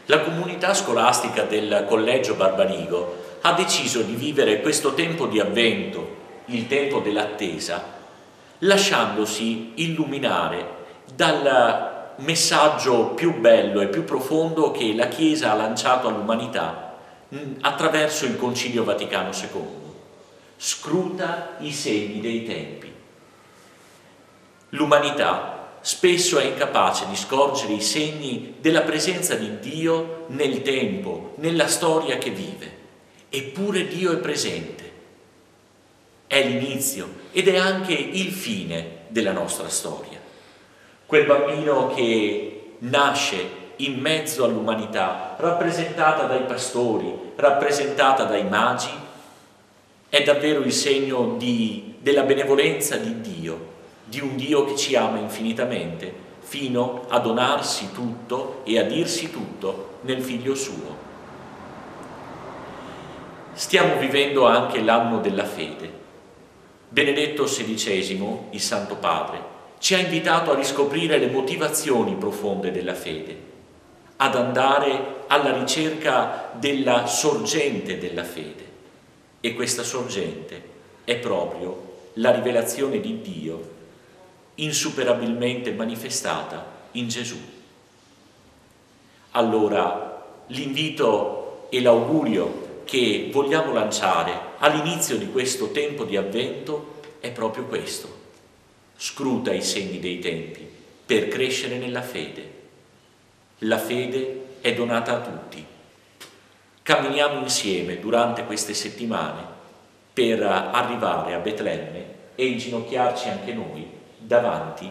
La comunità scolastica del Collegio Barbarigo ha deciso di vivere questo tempo di avvento, il tempo dell'attesa, lasciandosi illuminare dal messaggio più bello e più profondo che la Chiesa ha lanciato all'umanità attraverso il Concilio Vaticano II. Scruta i segni dei tempi. L'umanità spesso è incapace di scorgere i segni della presenza di Dio nel tempo, nella storia che vive. Eppure Dio è presente. È l'inizio ed è anche il fine della nostra storia. Quel bambino che nasce in mezzo all'umanità, rappresentata dai pastori, rappresentata dai magi, è davvero il segno della benevolenza di Dio, di un Dio che ci ama infinitamente, fino a donarsi tutto e a dirsi tutto nel Figlio suo. Stiamo vivendo anche l'anno della fede. Benedetto XVI, il Santo Padre, ci ha invitato a riscoprire le motivazioni profonde della fede, ad andare alla ricerca della sorgente della fede. E questa sorgente è proprio la rivelazione di Dio insuperabilmente manifestata in Gesù. Allora l'invito e l'augurio che vogliamo lanciare all'inizio di questo tempo di avvento è proprio questo: scruta i segni dei tempi per crescere nella fede. La fede è donata a tutti. Camminiamo insieme durante queste settimane per arrivare a Betlemme e inginocchiarci anche noi davanti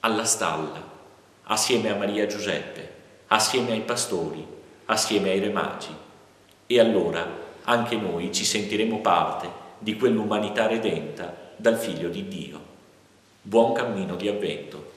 alla stalla, assieme a Maria e Giuseppe, assieme ai pastori, assieme ai re magi. E allora anche noi ci sentiremo parte di quell'umanità redenta dal Figlio di Dio. Buon cammino di avvento.